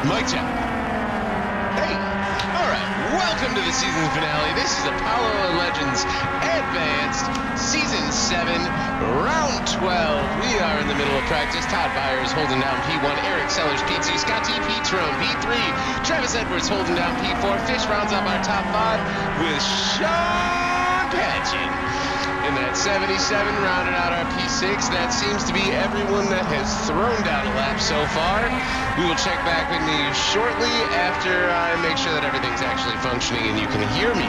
Mic check. Hey, alright, welcome to the season finale. This is Apollo Legends Advanced Season 7, Round 12. We are in the middle of practice. Todd Byers holding down P1, Eric Sellers P2, Scott T, P-Trone P3, Travis Edwards holding down P4. Fish rounds up our top 5 with Sean Patchen. In that 77, rounded out our P6. That seems to be everyone that has thrown down a lap so far. We will check back with you shortly after I make sure that everything's actually functioning and you can hear me.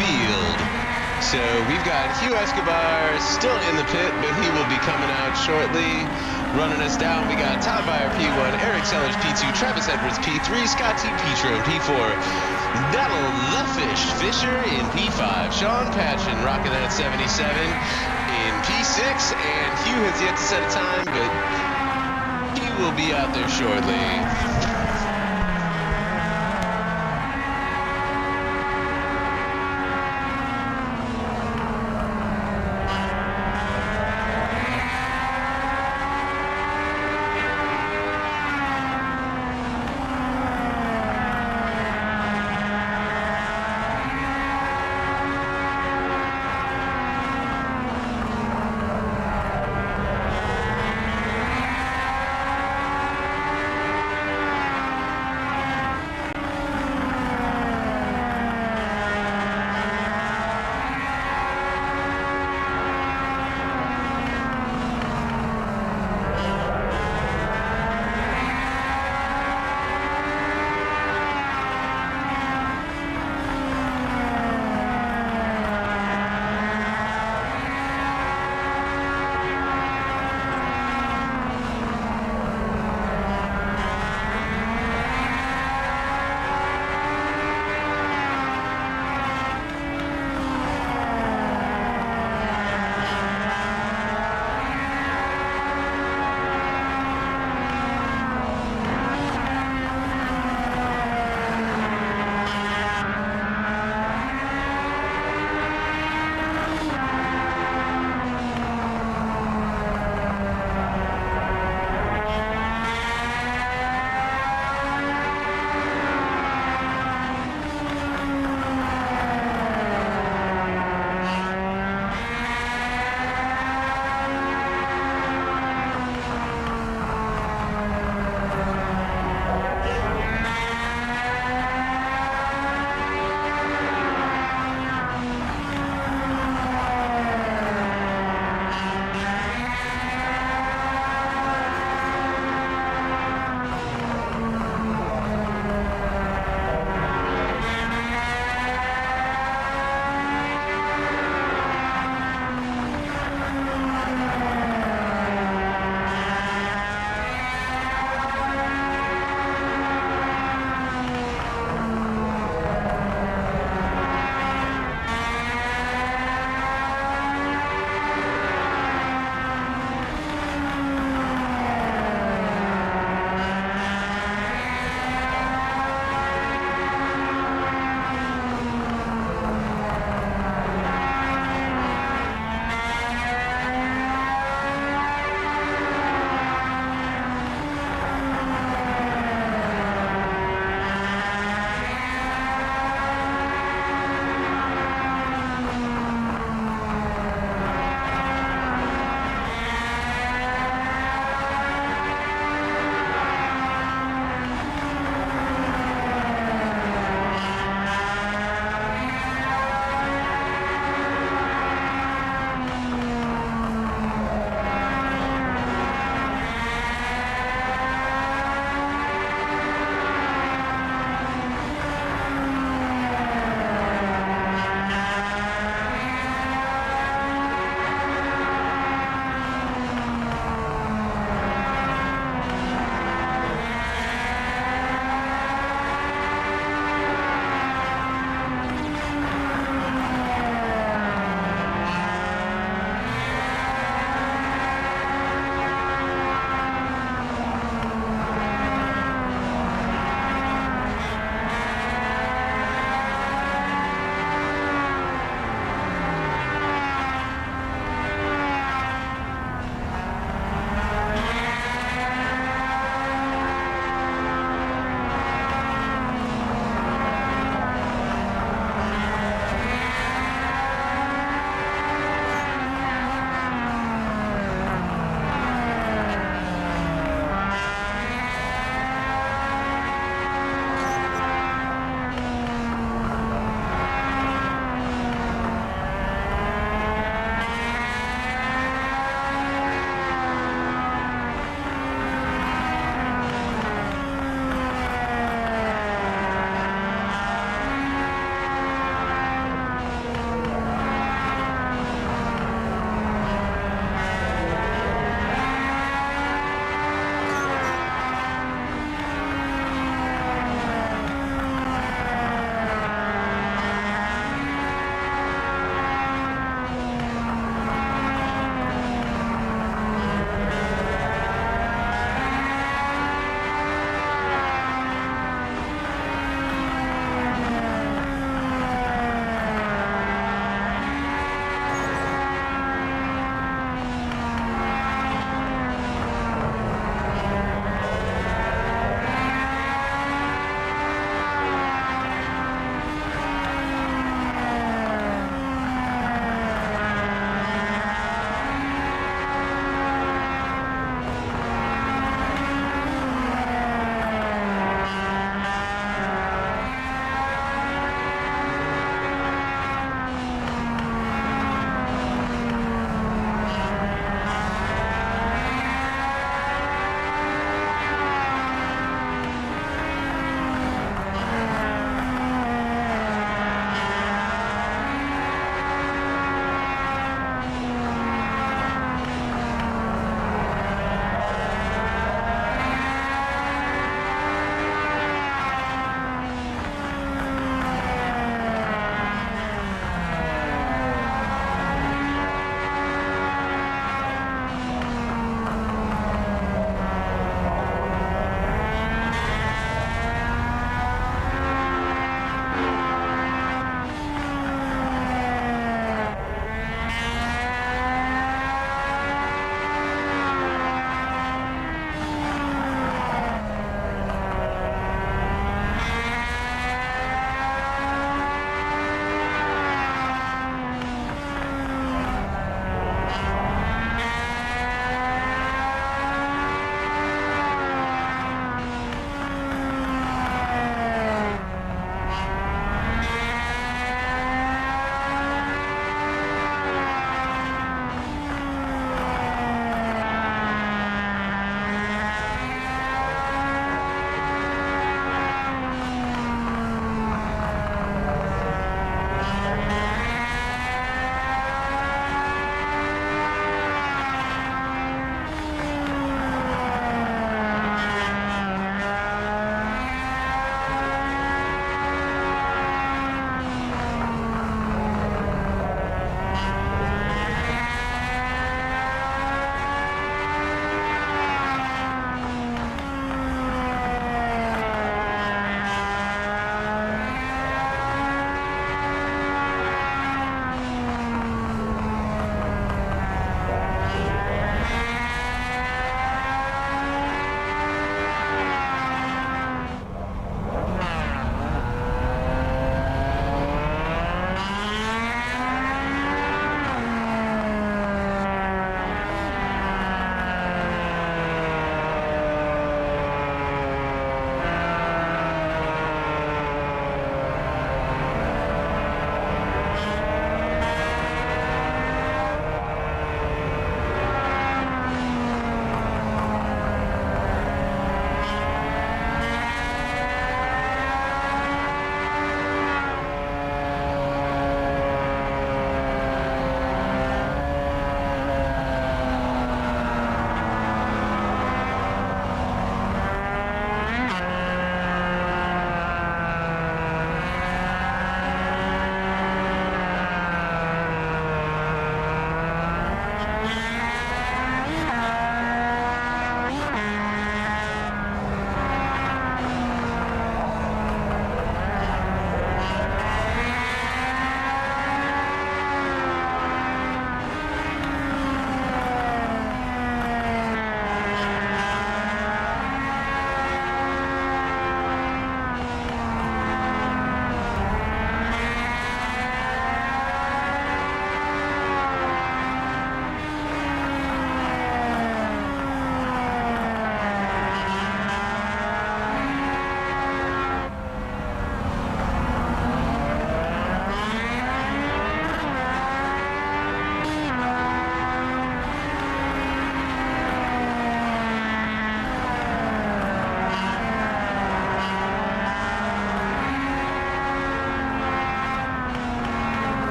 field. So we've got Hugh Escobar still in the pit, but he will be coming out shortly. Running us down, we got Todd Byer P1, Eric Sellers P2, Travis Edwards P3, Scott T. Petro in P4, Donald the Fish Fisher in P5, Sean Patchen rocking that 77 in P6, and Hugh has yet to set a time, but he will be out there shortly.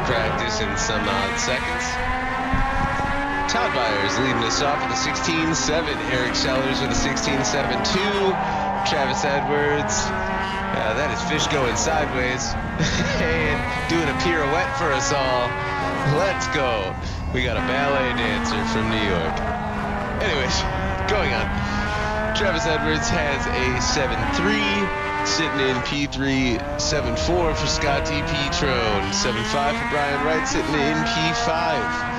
practice and some odd seconds. Todd Byers leading us off with a 16.7. Eric Sellers with a 16.72. Travis Edwards, that is fish going sideways and doing a pirouette for us all. Let's go. We got a ballet dancer from New York. Anyways, going on. Travis Edwards has a 7.3, sitting in P3, 7.4 for Scotty Petrone, 7.5 for Brian Wright, sitting in P5.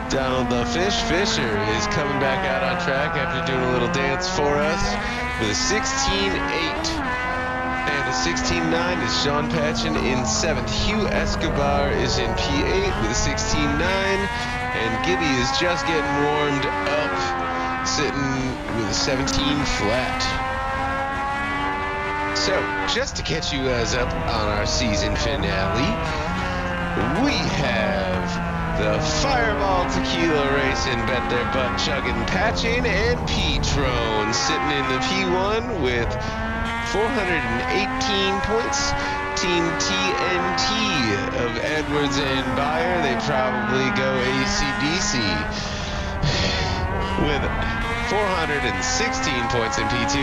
Donald the Fish Fisher is coming back out on track after doing a little dance for us with a 16.8. And a 16.9 is Sean Patchen in 7th. Hugh Escobar is in P8 with a 16.9. And Gibby is just getting warmed up, sitting with a 17 flat. So, just to catch you guys up on our season finale, we have the Fireball Tequila Racing, bet their butt chugging Patchen and Petrone sitting in the P1 with 418 points. Team TNT of Edwards and Byer, they probably go AC/DC with 416 points in P2.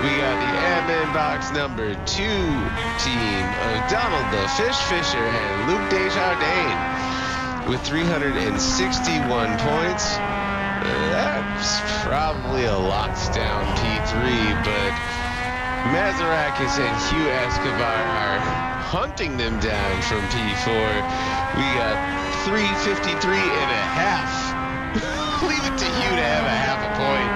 We got the admin box number 2 team of Donald the Fish Fisher and Luke Desjardins with 361 points. That's probably a locked down P3, but Mazarakis and Hugh Escobar are hunting them down from P4. We got 353 and a half. Leave it to Hugh to have a half a point.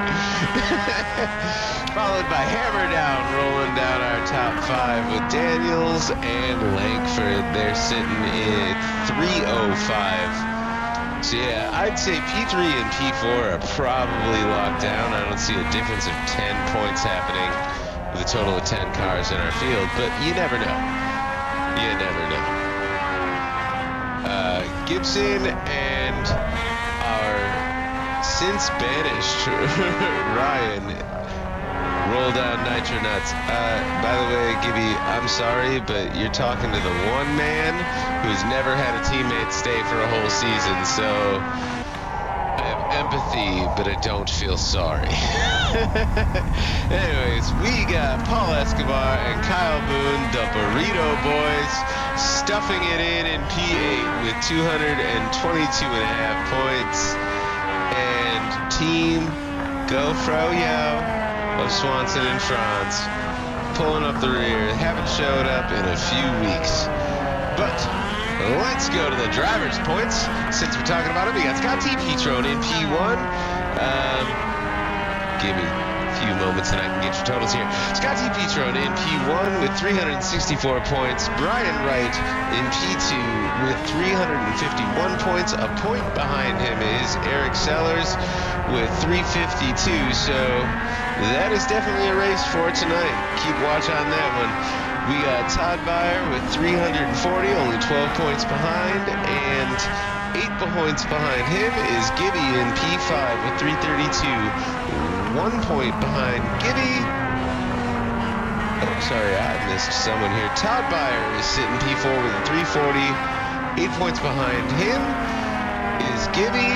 Followed by Hammer Down, rolling down our top 5 with Daniels and Langford. They're sitting in 305. So yeah, I'd say P3 and P4 are probably locked down. I don't see a difference of 10 points happening with a total of 10 cars in our field, but you never know. You never know. Gibson and our since banished Ryan roll down Nitro Nuts. By the way, Gibby, I'm sorry, but you're talking to the one man who's never had a teammate stay for a whole season, so I have empathy, but I don't feel sorry. Anyways, we got Paul Escobar and Kyle Boone, the Burrito Boys, stuffing it in P8 with 222 and a half points. And Team Go Froyo of Swanson and Franz pulling up the rear, haven't showed up in a few weeks. But let's go to the driver's points. Since we're talking about it, we got Scotty Petrone in P1. Give me a few moments and I can get your totals here. Scotty Petrone in P1 with 364 points. Brian Wright in P2 with 351 points. A point behind him is Eric Sellers with 352. So that is definitely a race for tonight. Keep watch on that one. We got Todd Byer with 340, only 12 points behind, and 8 points behind him is Gibby in P5 with 332. 1 point behind Gibby. Oh, sorry, I missed someone here. Todd Byer is sitting P4 with a 340. 8 points behind him is Gibby.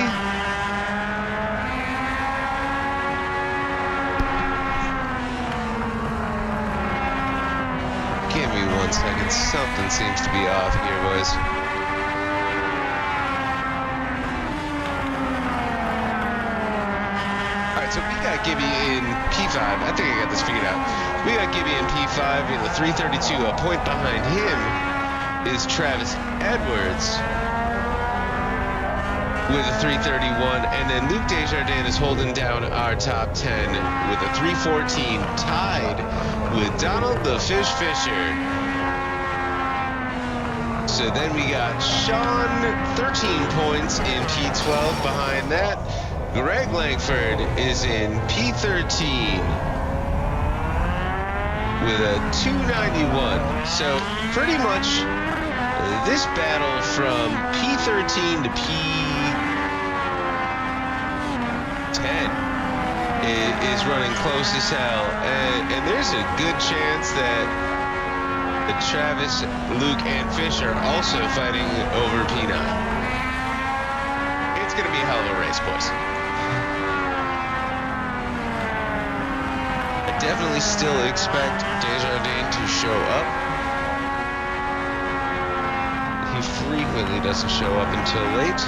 Give me 1 second. Something seems to be off here, boys. Alright, so we got Gibby in P5. I think I got this figured out. We got Gibby in P5 with a 332. A point behind him is Travis Edwards with a 331. And then Luke Desjardins is holding down our top 10 with a 314, tied with Donald the Fish Fisher. So then we got Sean, 13 points in P12. Behind that, Greg Langford is in P13 with a 291. So pretty much this battle from P13 to P10 is running close as hell, and there's a good chance that Travis, Luke, and Fish are also fighting over P9. It's going to be a hell of a race, boys. I definitely still expect Desjardins to show up. He frequently doesn't show up until late.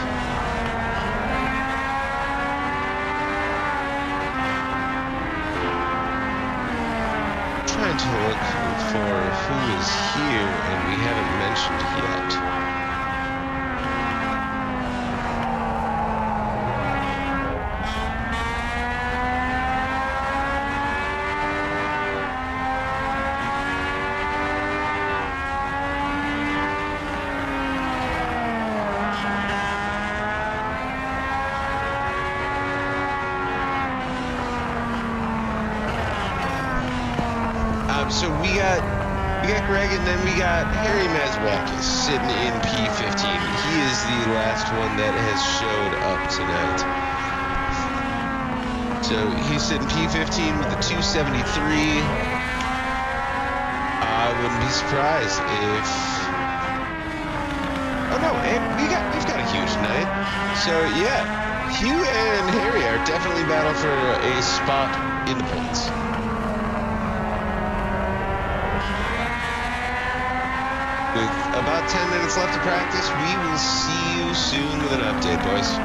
Trying to look for who is here, and we haven't mentioned yet. So we got Greg, and then we got Harry Mazwakis sitting in P15. He is the last one that has showed up tonight. So he's sitting P15 with a 273. I wouldn't be surprised if. Oh no, and we've got a huge night. So yeah, Hugh and Harry are definitely battling for a spot in the points. With about 10 minutes left to practice, we will see you soon with an update, boys.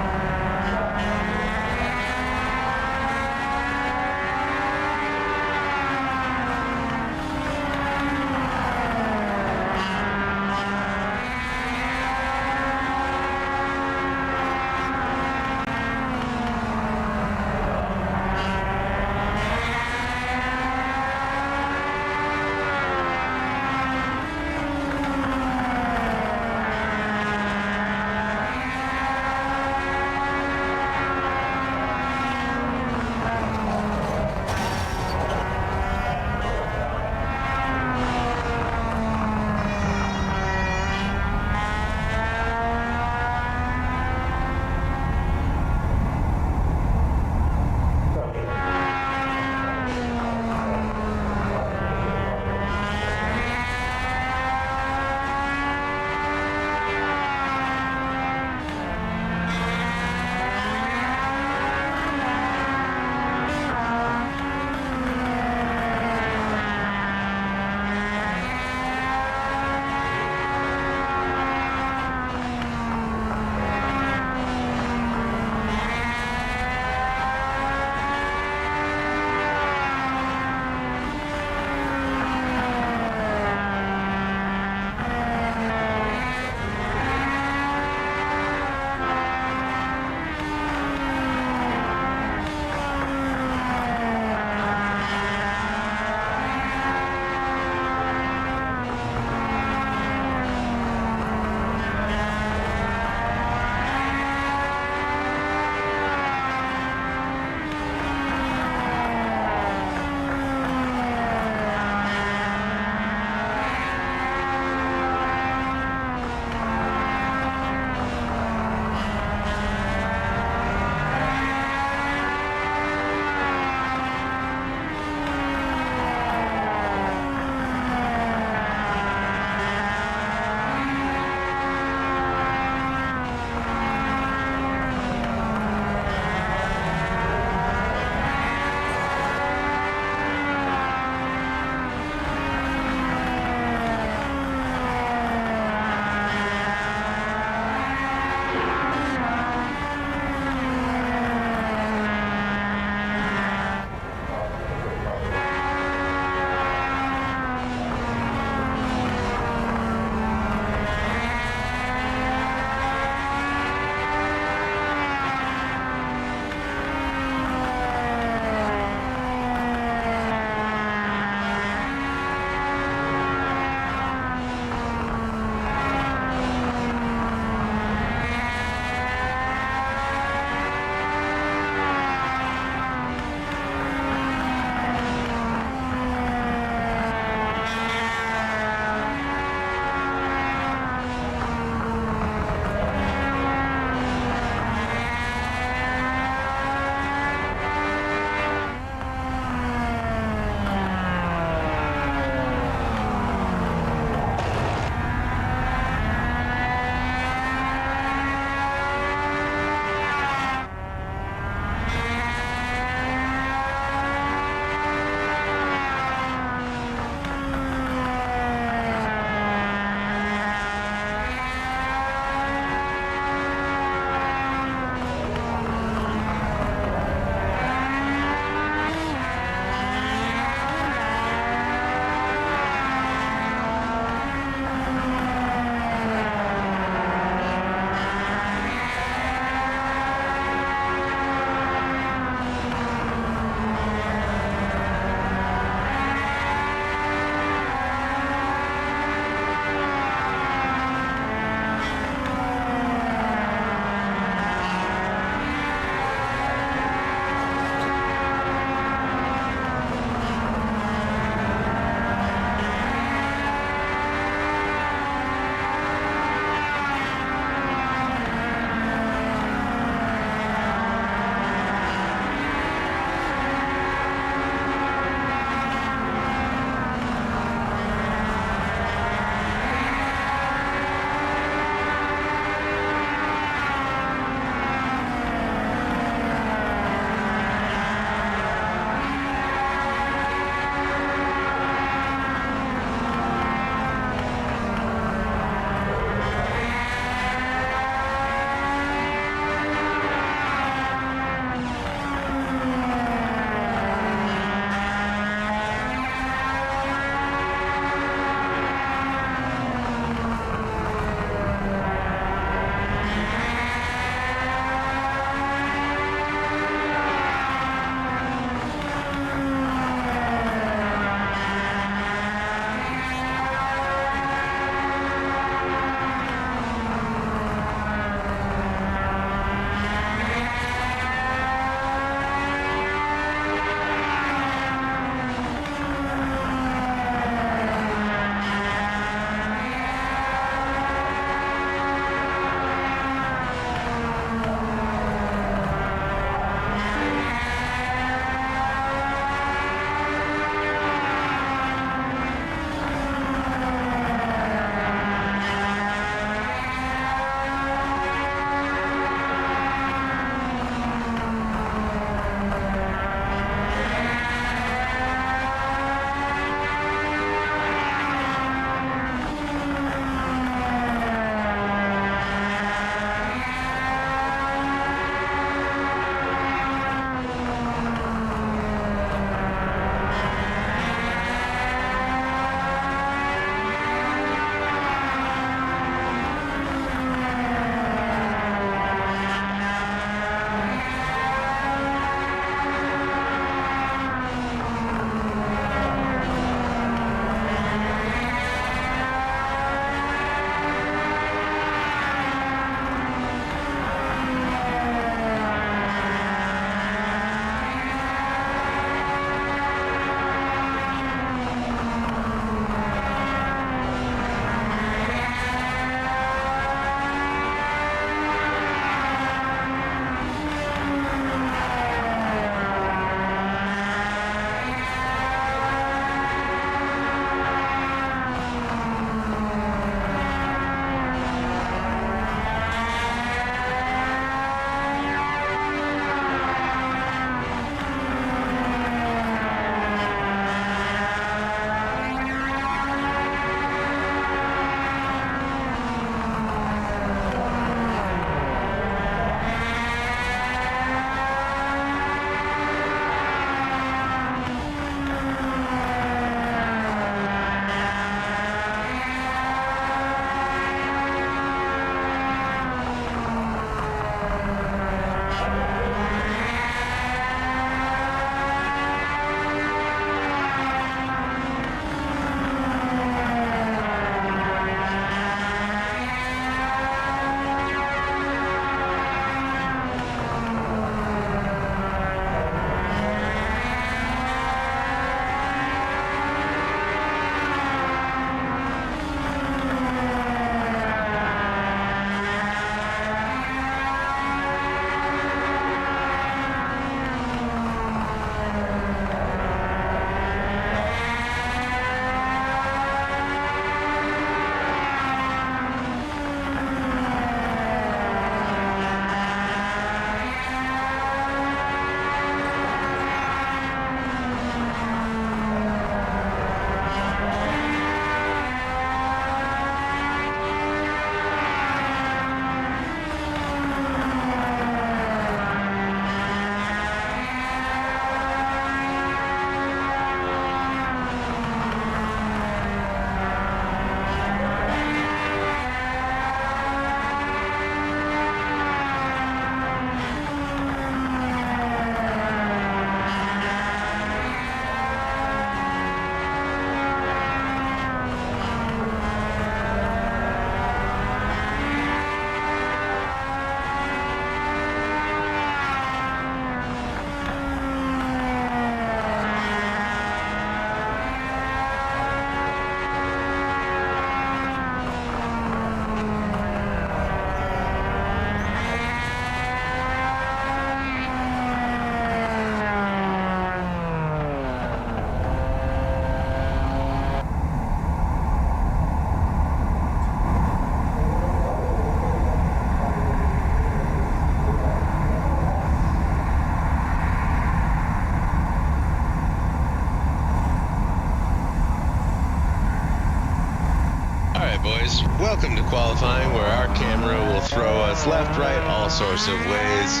boys, welcome to qualifying, where our camera will throw us left, right, all sorts of ways.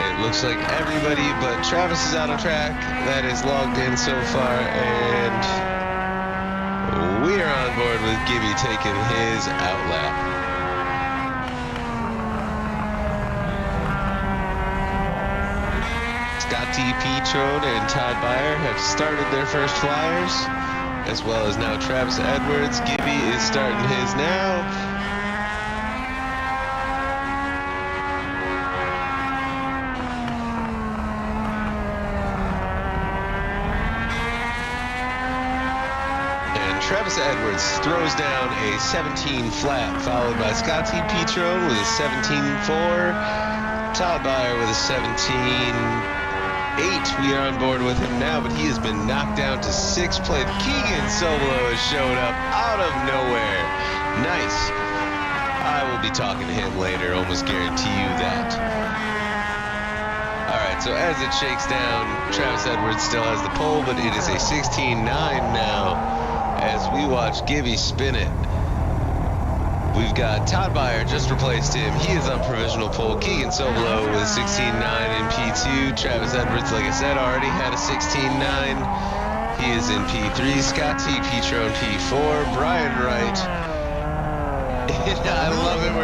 It looks like everybody but Travis is out on track. That is logged in so far, and we are on board with Gibby taking his outlap. Scotty Petrone and Todd Beyer have started their first flyers, as well as now Travis Edwards. Gibby is starting his now. And Travis Edwards throws down a 17 flat, followed by Scotty Petrone with a 17.4. Todd Beyer with a 17.8. We are on board with him now, but he has been knocked down to 6th place. Keegan Sobolo has showed up out of nowhere. Nice. I will be talking to him later, almost guarantee you that. Alright, so as it shakes down, Travis Edwards still has the pole, but it is a 16.9 now as we watch Gibby spin it. We've got Todd Beyer, just replaced him. He is on provisional pole. Keegan Sobolo with a 16.9 in P2. Travis Edwards, like I said, already had a 16.9. He is in P3. Scotty Petrone P4. Brian Wright. I love it. We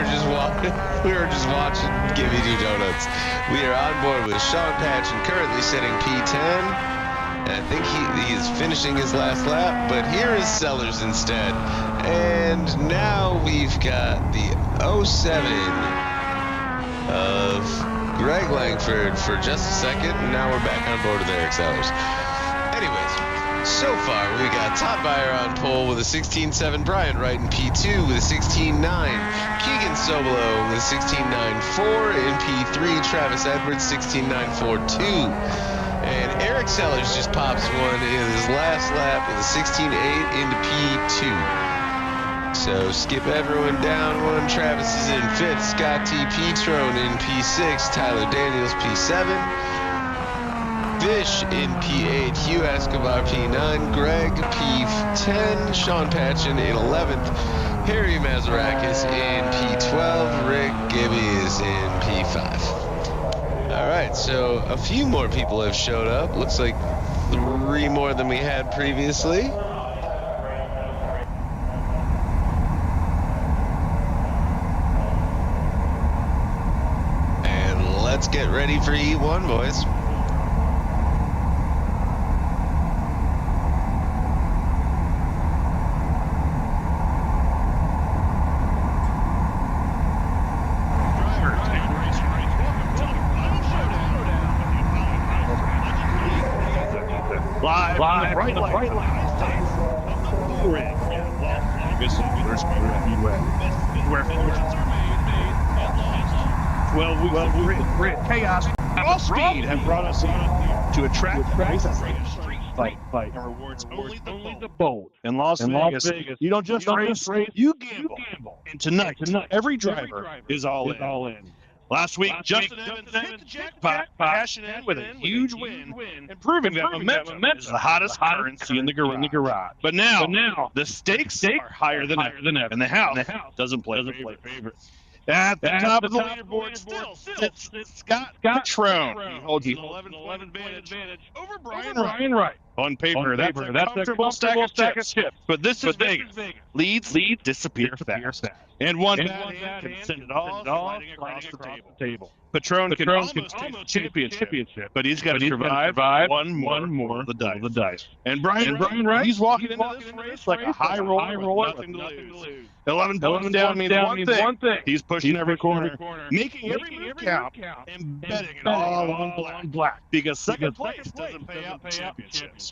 were just watching Gibby do donuts. We are on board with Sean Patchen, currently sitting P10. I think he is finishing his last lap, but here is Sellers instead. And now we've got the 07 of Greg Langford for just a second, and now we're back on board with Eric Sellers. Anyways, so far we got Todd Beyer on pole with a 16.7, Brian Wright in P2 with a 16.9, Keegan Sobolo with a 16.9.4 in P3, Travis Edwards 16.9.4.2. And Eric Sellers just pops one in his last lap with a 16.8 into P2. So skip everyone down one. Travis is in 5th. Scotty Petrone in P6. Tyler Daniels P7. Fish in P8. Hugh Escobar P9. Greg P10. Sean Patchen in 11th. Harry Mazarakis in P12. Rick Gibby is in P5. Alright, so a few more people have showed up. Looks like 3 more than we had previously. And let's get ready for E1, boys. Live on the bright light. Well, we're chaos. All speed have brought us to a track street fight. And rewards only the bold. In Las Vegas, you don't just race, you gamble. And tonight, every driver is all in. Last week, Justin Evans hit the jackpot, cashing in with a huge win, and proving that momentum is the hottest currency in the garage. But now, the stakes are higher than ever, and the house doesn't play favorites. At the top of the leaderboard still sits Scott Petrone. He holds an 11-point advantage over Brian Wright. On paper, that's a comfortable stack of chips. But this is Vegas. Leads disappear fast. And one bad hand can send it all sliding across the table. Petrone can almost take the championship, but he's got to survive one more of the dice. And Brian Wright, he's walking into this race like a high roller with nothing to lose. 11 points down means one thing. He's pushing every corner, making every move count, and betting it all on black. Because second place doesn't pay out championships.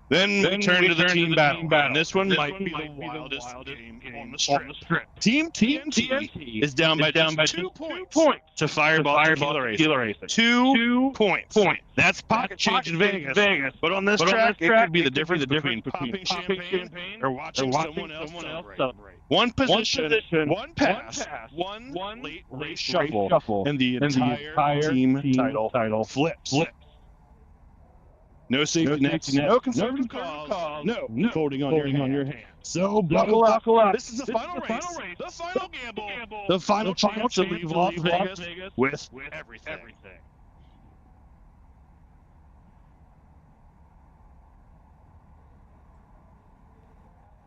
Then we turn to the team battle. And this one might be the wildest game on the strip. Team TNT is down by 2 points to Fireball Tequila Racing. 2 points. That's pocket change in Vegas. But on this track, it could be the difference between popping champagne or watching someone else celebrate. One position, one pass, one late race shuffle, and the entire team title flips. No safety nets, no conservative calls, no folding on your hand. So buckle up. This is the final race, the final gamble, the final chance to leave Las Vegas with everything.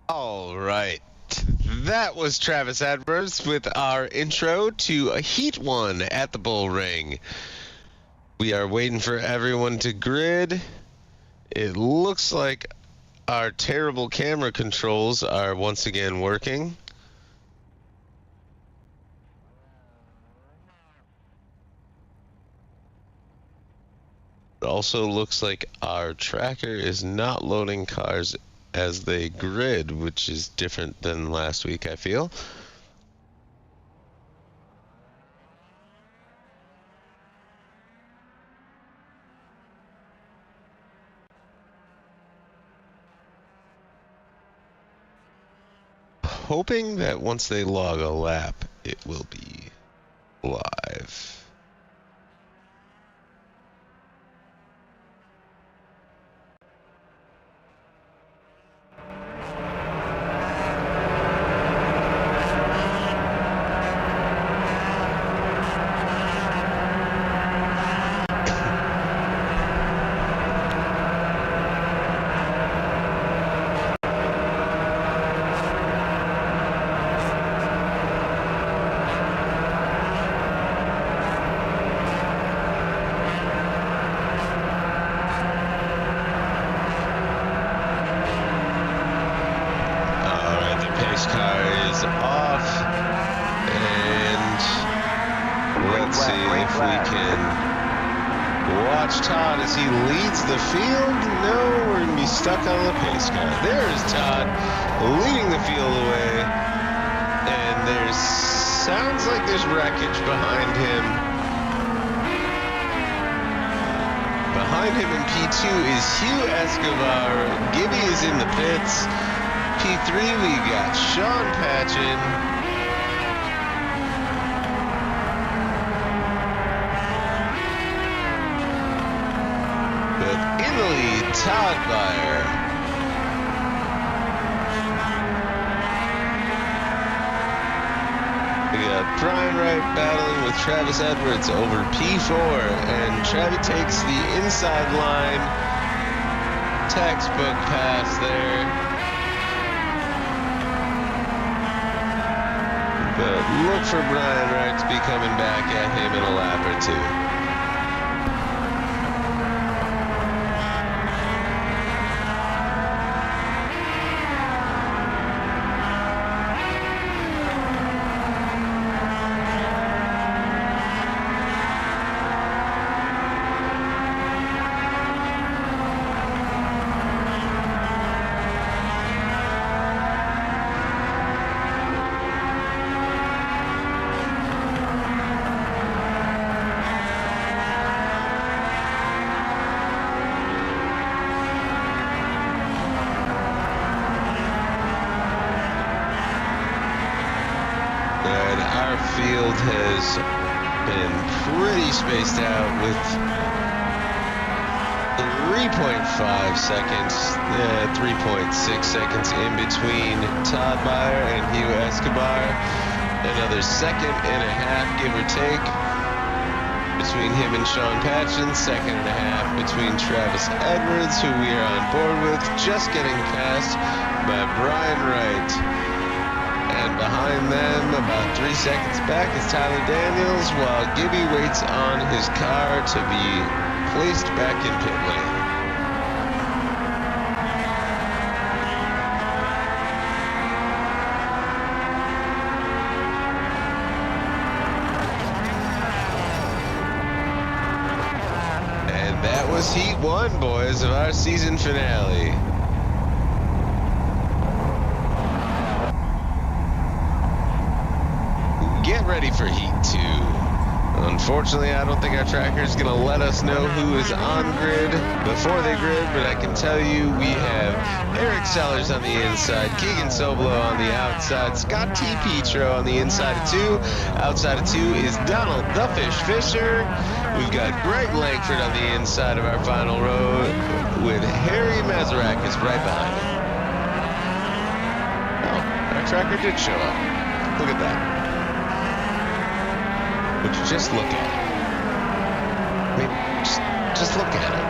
All right. That was Travis Edwards with our intro to a Heat 1 at the Bullring. We are waiting for everyone to grid. It looks like our terrible camera controls are once again working. It also looks like our tracker is not loading cars as they grid, which is different than last week, I feel. Hoping that once they log a lap, it will be live. Travis Edwards over P4, and Travis takes the inside line. Textbook pass there. But look for Brian Wright to be coming back at him in a lap or two. Has been pretty spaced out with 3.5 seconds, 3.6 seconds in between Todd Beyer and Hugh Escobar. Another second and a half, give or take, between him and Sean Patchen. Second and a half between Travis Edwards, who we are on board with, just getting passed by Brian Wright. And behind them, about 3 seconds back, is Tyler Daniels, while Gibby waits on his car to be placed back in pit lane. And that was Heat 1, boys, of our season finale. Get ready for Heat 2. Unfortunately, I don't think our tracker is going to let us know who is on grid before they grid, but I can tell you we have Eric Sellers on the inside, Keegan Soblo on the outside, Scott T. Petro on the inside of 2. Outside of 2 is Donald the Fish Fisher, We've got Greg Langford on the inside of our final row with Harry Mazarakis right behind him. Oh, our tracker did show up. Look at that. Would you just look at it? I mean, just look at it.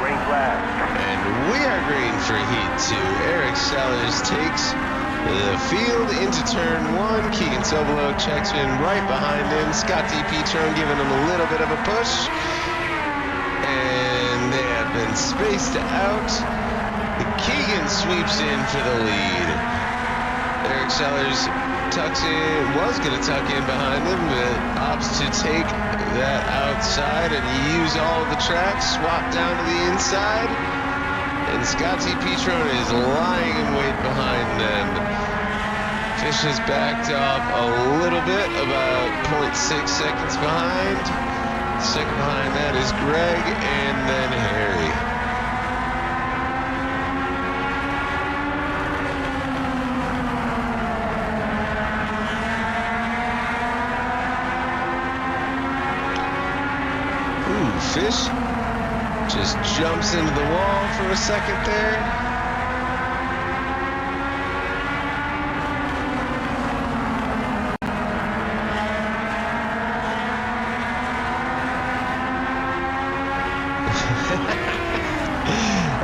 Green flag. And we are green for heat 2. Eric Sellers takes the field into turn 1. Keegan Sobolo checks in right behind him. Scott D. Petron giving him a little bit of a push. And they have been spaced out. Keegan sweeps in for the lead. Eric Sellers tucks in, was going to tuck in behind him, but opts to take that outside and use all of the track, swap down to the inside, and Scotty Petron is lying in wait behind them. Fish has backed up a little bit, about 0.6 seconds behind. Second behind that is Greg, and then Harry. Fish just jumps into the wall for a second there.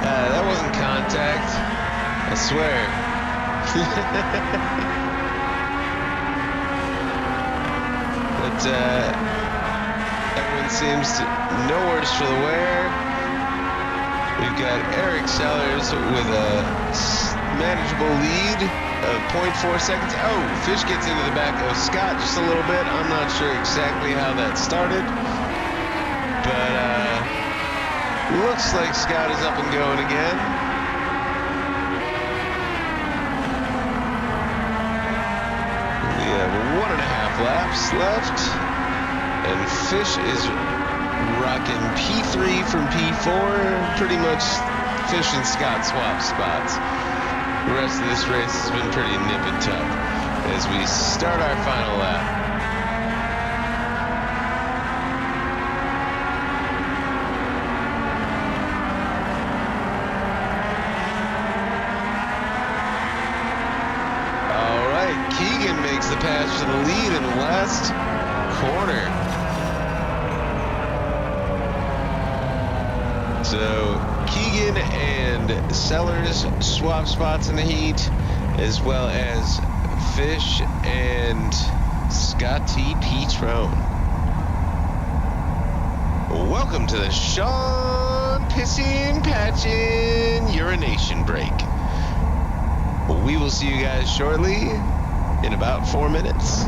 That wasn't contact, I swear. But everyone seems to no worse for the wear. We've got Eric Sellers with a manageable lead of 0.4 seconds. Oh, Fish gets into the back of Scott just a little bit. I'm not sure exactly how that started, but looks like Scott is up and going again. We have 1.5 laps left, and Fish is rocking P3 from P4. Pretty much Fish and Scott swap spots. The rest of this race has been pretty nip and tuck as we start our final lap. All right, Keegan makes the pass for the lead in the last corner. So Keegan and Sellers swap spots in the heat, as well as Fish and Scotty Petron. Welcome to the Sean Pissin' Patchin' Urination Break. We will see you guys shortly in about 4 minutes.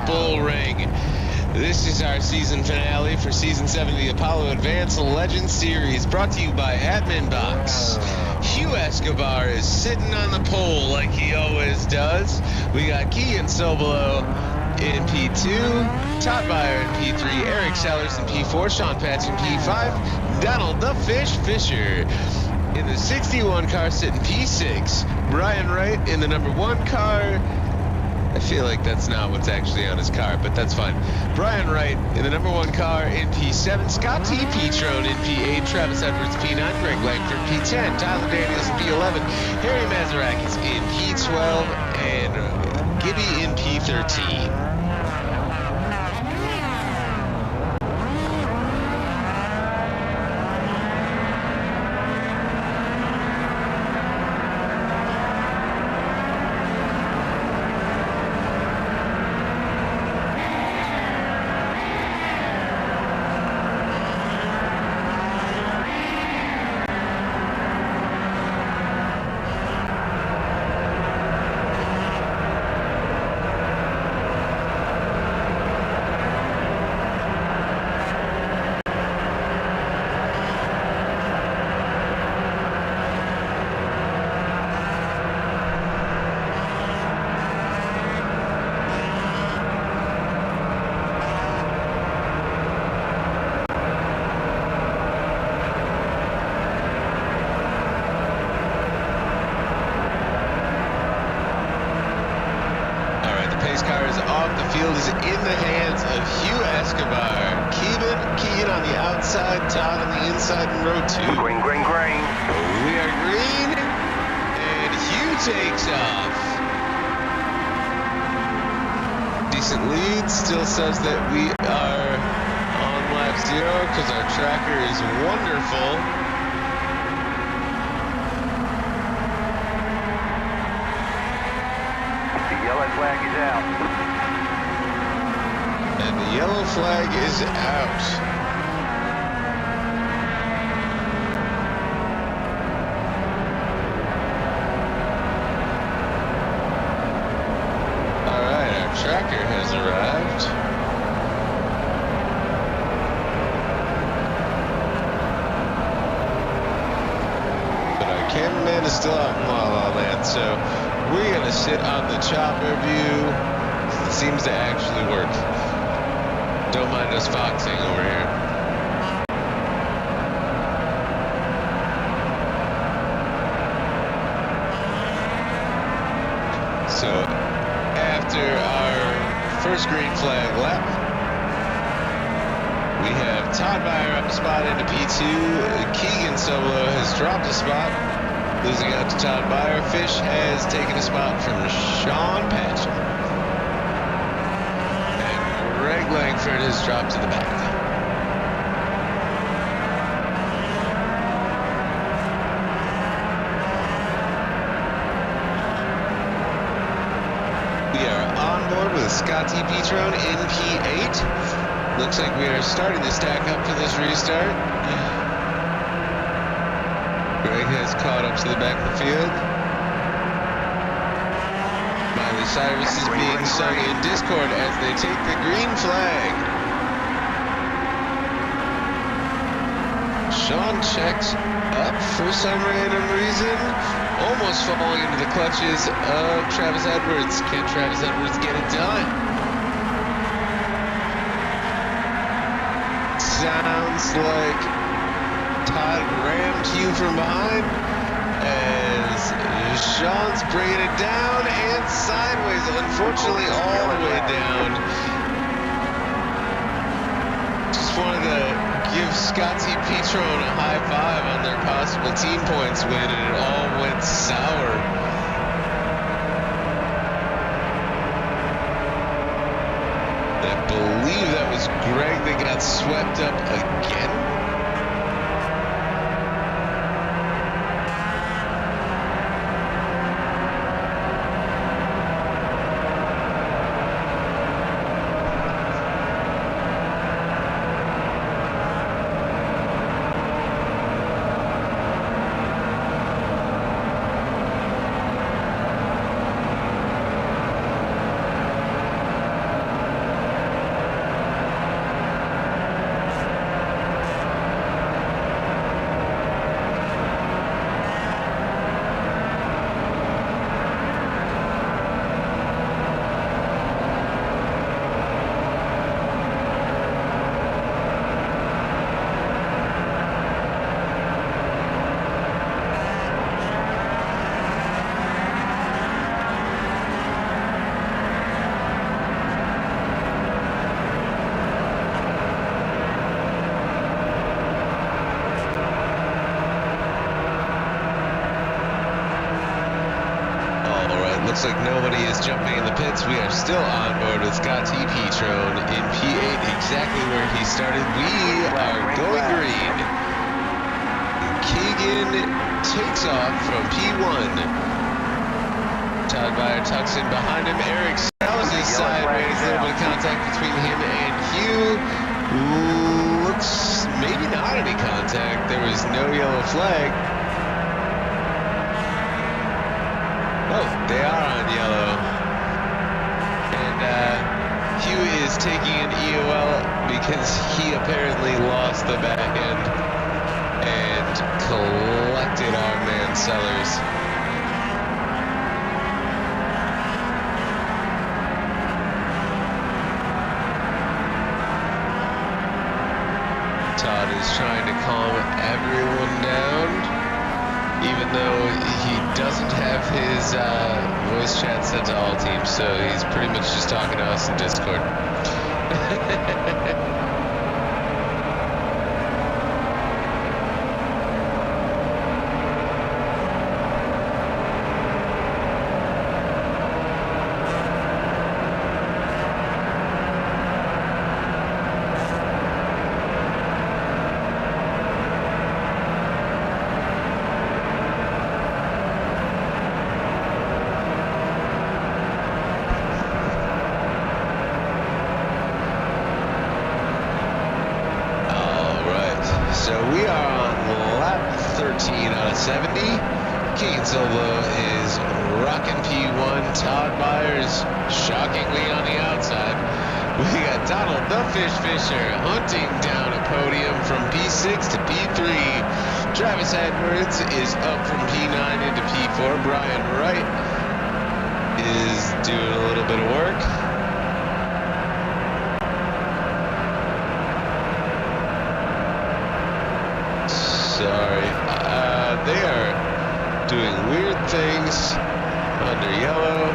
Bullring. This is our season finale for Season 7 of the Apollo Advanced Legends Series, brought to you by Admin Box. Hugh Escobar is sitting on the pole like he always does. We got Keegan Sobolo in P2, Todd Byer in P3, Eric Sellers in P4, Sean Patch in P5, Donald the Fish Fisher in the 61 car sitting P6, Brian Wright in the number 1 car. I feel like that's not what's actually on his car, but that's fine. Brian Wright in the number 1 car in P7, Scott T. Petrone in P8, Travis Edwards P9, Greg Langford P10, Tyler Daniels in P11, Harry Mazarakis in P12, and Gibby in P13. Is in the hands of Hugh Escobar. Keegan on the outside, Todd on the inside in row 2. Green, green, green. We are green, and Hugh takes off. Decent lead, still says that we are on lap 0 because our tracker is wonderful. The yellow flag is out. And the yellow flag is out. All right, our tracker has arrived. But our cameraman is still out in La La Land, so we're gonna sit on the chopper view. It seems to actually work. Don't mind us foxing over here. So, after our first green flag lap, we have Todd Byer up a spot into P2. Keegan Sobolo has dropped a spot, losing out to Todd Byer. Fish has taken a spot from Sean Patch. Greg Langford has dropped to the back. We are on board with Scott T. Petrone in P8. Looks like we are starting to stack up for this restart. Greg has caught up to the back of the field. Cyrus is being sung in Discord as they take the green flag. Sean checks up for some random reason, almost falling into the clutches of Travis Edwards. Can Travis Edwards get it done? Sounds like Todd rammed Hugh from behind as Sean's bringing it down and sideways, unfortunately all the way down. Just wanted to give Scott T. Petrone a high five on their possible team points win, and it all went sour. I believe that was Greg that got swept up again. looks like nobody is jumping in the pits. We are still on board with Scott T. Petrone in P8, exactly where he started. We are going green. Keegan takes off from P1. Todd Beyer tucks in behind him. Eric Sells is sideways. A little bit of contact between him and Hugh. Looks maybe not any contact. There was no yellow flag. Oh, they are on yellow. And Hugh is taking an EOL because he apparently lost the back end and collected our man Sellers. Todd is trying to calm everyone down, even though he doesn't have his voice chat set to all teams, so he's pretty much just talking to us in Discord. So we are on lap 13 out of 70. Keegan Silva is rocking P1. Todd Byers shockingly on the outside. We got Donald the Fish Fisher hunting down a podium from P6 to P3. Travis Edwards is up from P9 into P4. Brian Wright is doing a little bit of work. Sorry, they are doing weird things under yellow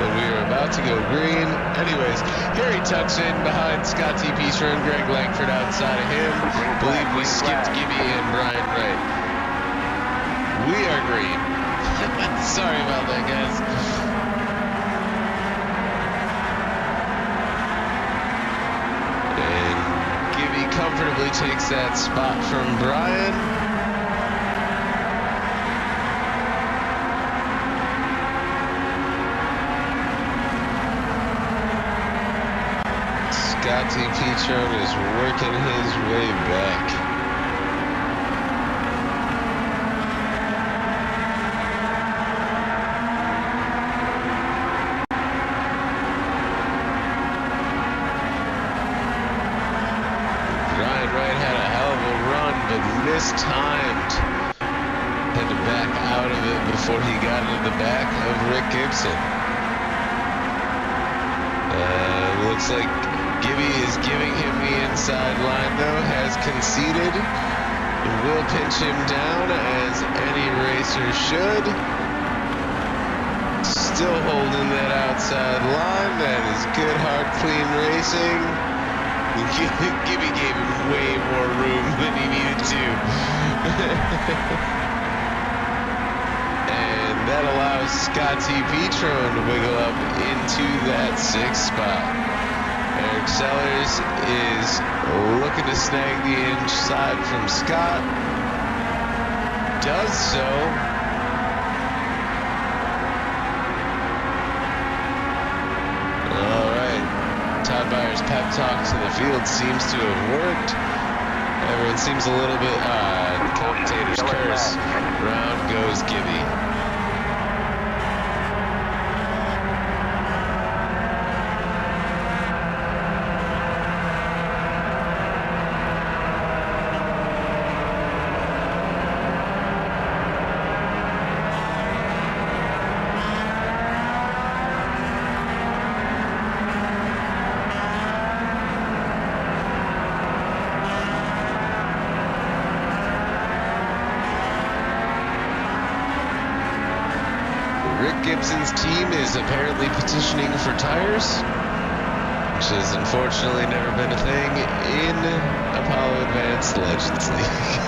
when we are about to go green. Anyways, Harry tucks in behind Scott T. Peacher and Greg Langford outside of him. Believe we skipped Gibby and Brian Wright. We are green. Sorry about that, guys. And Gibby comfortably takes that spot from Brian. Scott T. Petrone is working his way back. Brian Wright had a hell of a run, but mistimed. Had to back out of it before he got into the back of Rick Gibson. Looks like Gibby is giving him the inside line, though, has conceded. Will pinch him down, as any racer should. Still holding that outside line. That is good, hard, clean racing. Gibby gave him way more room than he needed to. And that allows Scott T. Petrone to wiggle up into that 6th spot. Eric Sellers is looking to snag the inside from Scott. Does so. All right. Todd Byers' pep talk to the field seems to have worked. Everyone seems a little bit, commentator's curse. Round goes Gibby. Rick Gibson's team is apparently petitioning for tires, which has unfortunately never been a thing in Apollo Advanced Legends League.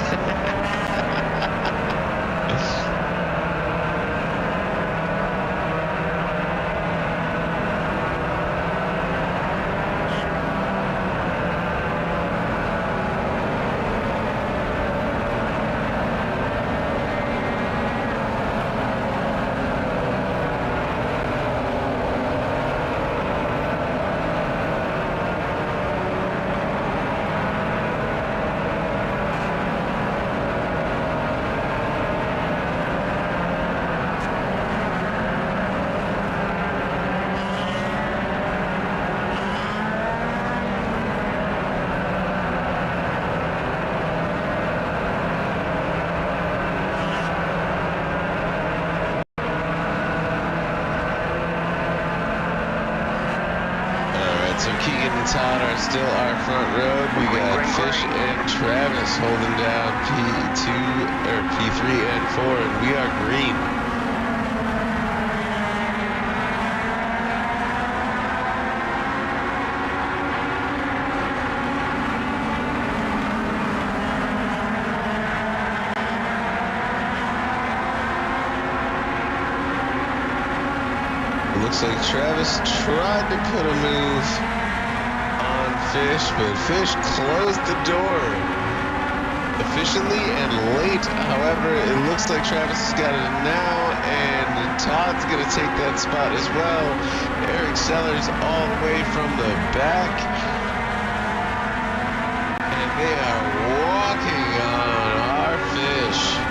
still our front road. We got Fish and Travis holding down P2 or P3 and 4, and we are green. Looks like Travis tried to put a move on Fish, but Fish closed the door efficiently and late. However, it looks like Travis has got it now, and Todd's going to take that spot as well. Eric Sellers all the way from the back, and they are walking on our Fish.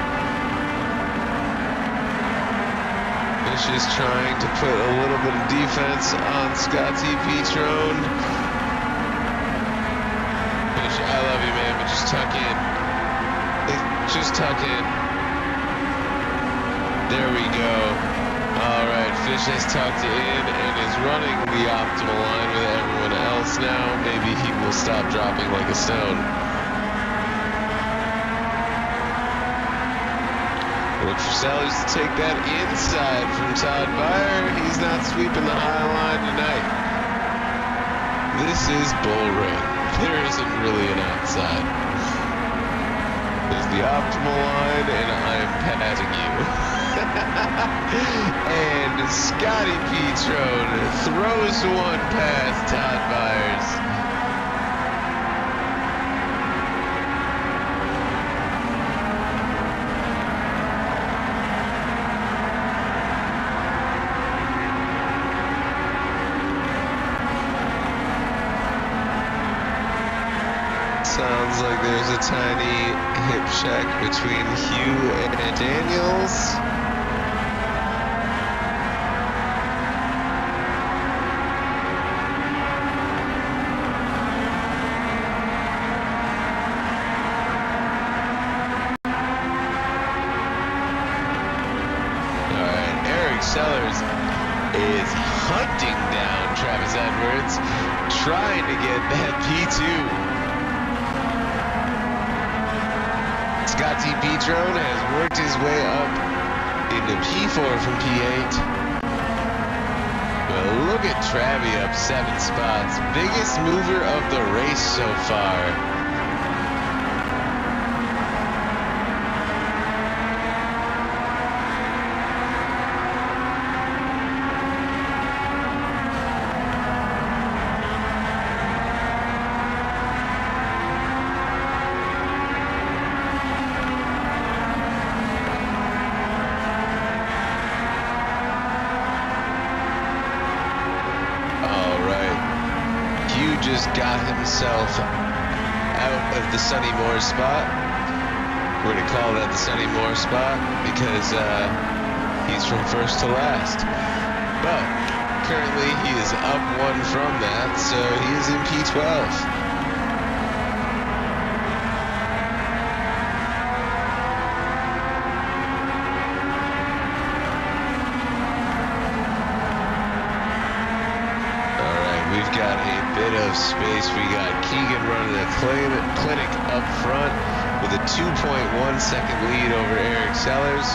Is trying to put a little bit of defense on Scotty Petrone. Fish, I love you, man, but just tuck in. Just tuck in. There we go. All right, Fish has tucked in and is running the optimal line with everyone else now. Maybe he will stop dropping like a stone. Look for Sellers to take that inside from Todd Byer. He's not sweeping the high line tonight. This is bullring. There isn't really an outside. There's the optimal line, and I'm passing you. And Scotty Petrone throws one past Todd Byers. Sounds like there's a tiny hip check between Hugh and Daniels. All right, Eric Sellers is hunting down Travis Edwards, trying to get that P2. Scotty Petrone has worked his way up into P4 from P8. Well, look at Travie up 7 spots. Biggest mover of the race so far. Just got himself out of the Sonny Moore spot. We're going to call that the Sonny Moore spot because he's from first to last. But currently he is up 1 from that, so he is in P12. We've got a bit of space. We got Keegan running a clinic up front with a 2.1 second lead over Eric Sellers.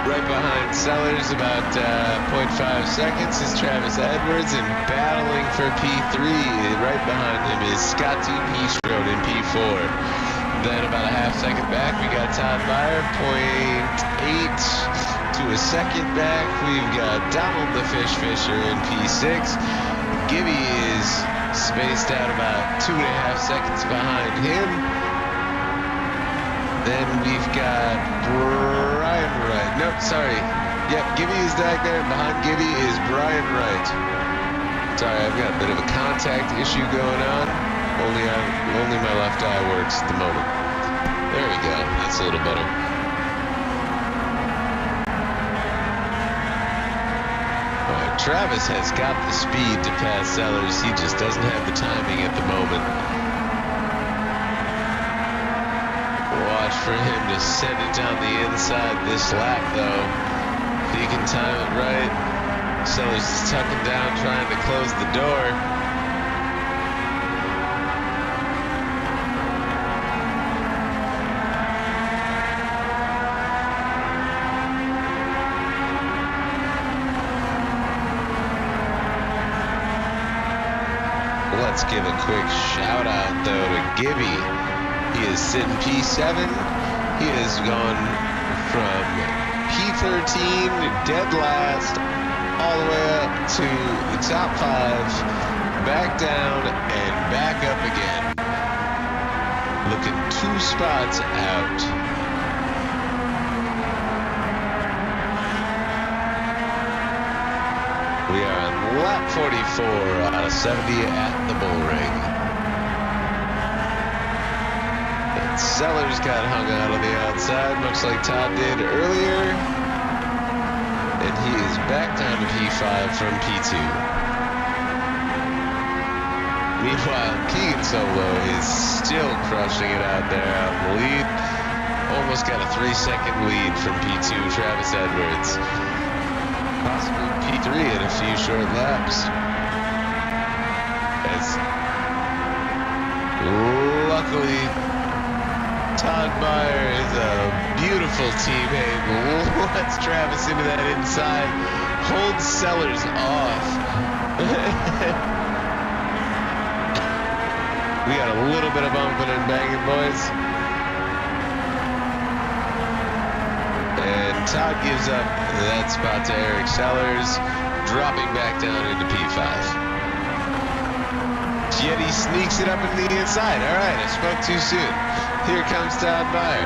Right behind Sellers, about 0.5 seconds, is Travis Edwards, and battling for P3 right behind him is Scotty Petrone in P4. Then about a half second back, we got Todd Byer, 0.8 to a second back. We've got Donald the Fish Fisher in P6. Gibby is spaced out about 2.5 seconds behind him. Then we've got Brian Wright. Nope, sorry. Yep, Gibby is back there. Behind Gibby is Brian Wright. Sorry, I've got a bit of a contact issue going on. Only my left eye works at the moment. There we go. That's a little better. Travis has got the speed to pass Sellers. He just doesn't have the timing at the moment. Watch for him to send it down the inside this lap, though. If he can time it right. Sellers is tucking down, trying to close the door. give a quick shout out though to Gibby. He is sitting P7. He has gone from P13, dead last, all the way up to the top 5, back down and back up again. Looking 2 spots out. We are on lap 44 out of 70 at the Bullring. And Sellers got hung out on the outside, much like Todd did earlier. And he is back down to P5 from P2. Meanwhile, Keegan Solo is still crushing it out there out in the lead. Almost got a 3-second lead from P2, Travis Edwards. Possibly P3 in a few short laps. As luckily Todd Meyer is a beautiful teammate. Lets Travis into that inside, holds Sellers off. We got a little bit of bumping and banging, boys. And Todd gives up that spot to Eric Sellers, dropping back down into P5. Yeti sneaks it up into the inside. All right, I spoke too soon. Here comes Todd Meyer.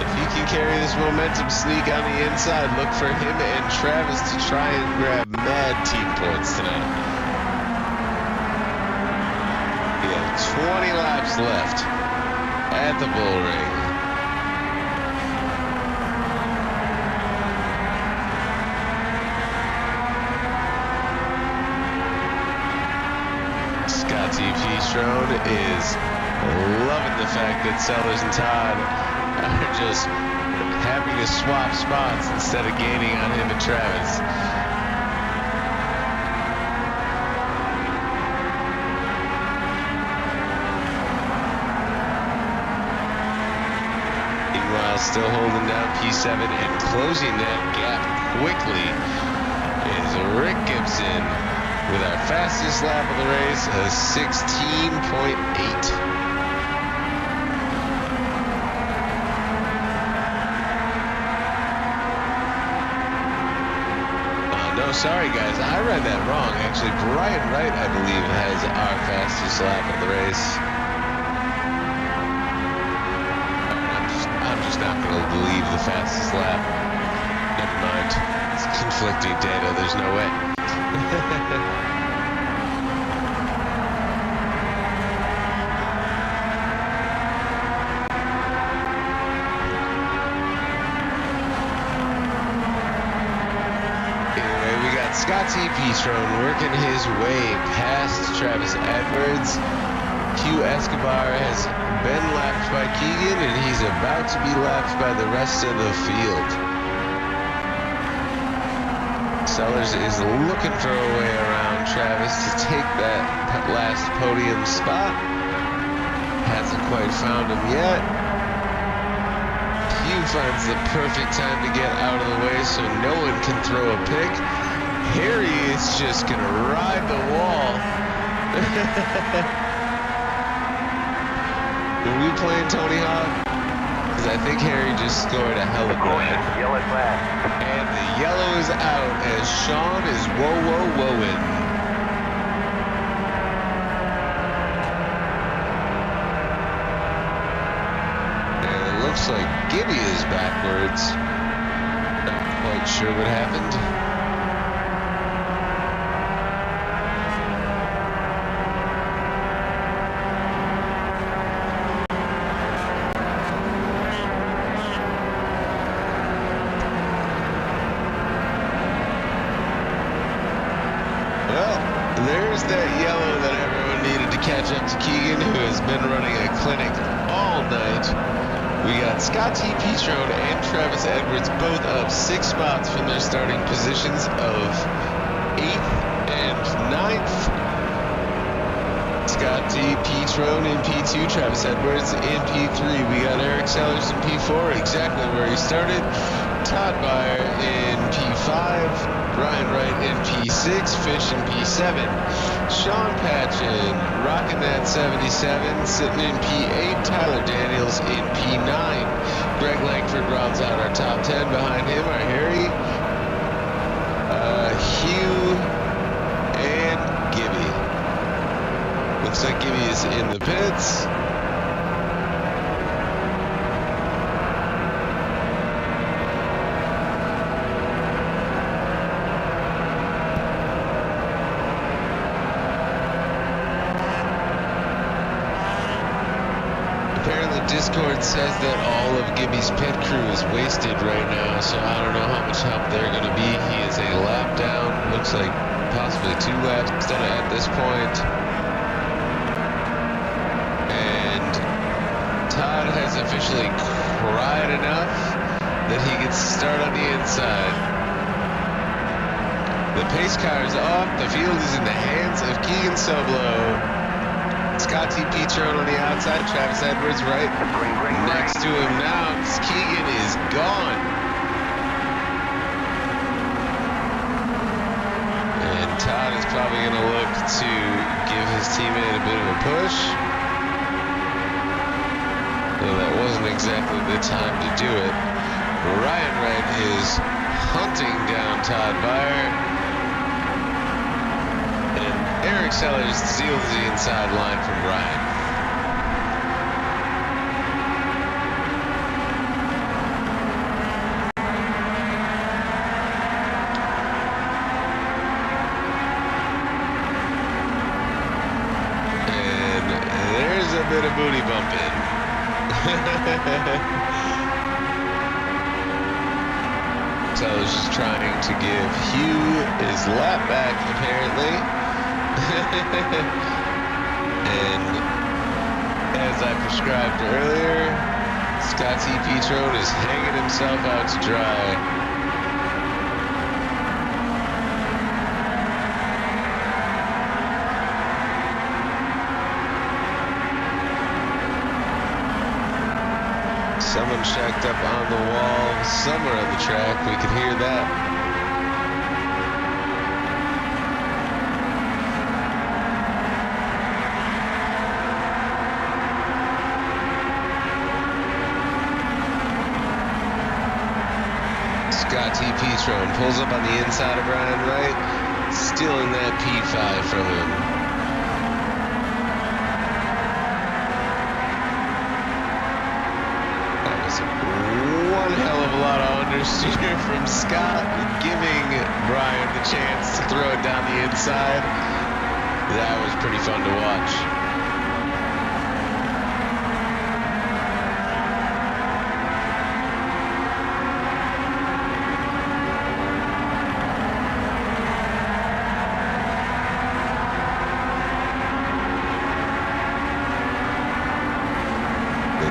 If he can carry this momentum sneak on the inside, look for him and Travis to try and grab mad team points tonight. We have 20 laps left at the Bullring. Scotty P-Strode is loving the fact that Sellers and Todd are just having to swap spots instead of gaining on him and Travis. Still holding down P7 and closing that gap quickly is Rick Gibson with our fastest lap of the race, a 16.8. No, sorry guys, I read that wrong. Actually, Brian Wright, I believe, has our fastest lap of the race. Not going to believe the fastest lap. Never mind. It's conflicting data. There's no way. Anyway, we got Scotty P-Strode working his way past Travis Edwards. Hugh Escobar has been lapped by Keegan, and he's about to be lapped by the rest of the field. Sellers is looking for a way around Travis to take that last podium spot. Hasn't quite found him yet. Hugh finds the perfect time to get out of the way so no one can throw a pick. Harry is just going to ride the wall. Are we playing Tony Hawk? Because I think Harry just scored a hell of a run. Yellow flag. And the yellow is out as Sean is whoa-whoa-whoa-ing. And it looks like Gibby is backwards. Not quite sure what happened. There's that yellow that everyone needed to catch up to Keegan, who has been running a clinic all night. We got Scotty P-Strode and Travis Edwards both up 6 spots from their starting positions of 8th and 9th. Scotty Petrone in P2, Travis Edwards in P3. We got Eric Sellers in P4, exactly where he started. Todd Byer in P5, Brian Wright in P6, Fish in P7. Sean Patchen rocking that 77, sitting in P8. Tyler Daniels in P9. Greg Langford rounds out our top 10. Behind him are Harry, Hugh, and Gibby. Looks like Gibby is in the pits. Apparently Discord says that all of Gibby's pit crew is wasted right now, so I don't know how much help they're going to be. He is a lap down. Looks like possibly 2 laps done at this point. And Todd has officially cried enough that he gets to start on the inside. The pace car is off. The field is in the hands of Keegan Soblow. Scotty Petrone on the outside, Travis Edwards right next to him now. Keegan is gone. And Todd is probably going to look to give his teammate a bit of a push. Though that wasn't exactly the time to do it. Ryan Wright is hunting down Todd Byer. Eric Sellers steals the inside line from Brian. And there's a bit of booty bumping. Sellers is trying to give Hugh his lap back, apparently. And as I prescribed earlier, Scotty Petrone is hanging himself out to dry. Someone shacked up on the wall somewhere on the track. We could hear that. Scotty Petrone pulls up on the inside of Brian Wright, stealing that P5 from him. That was one hell of a lot of understeer from Scott, giving Brian the chance to throw it down the inside. That was pretty fun to watch.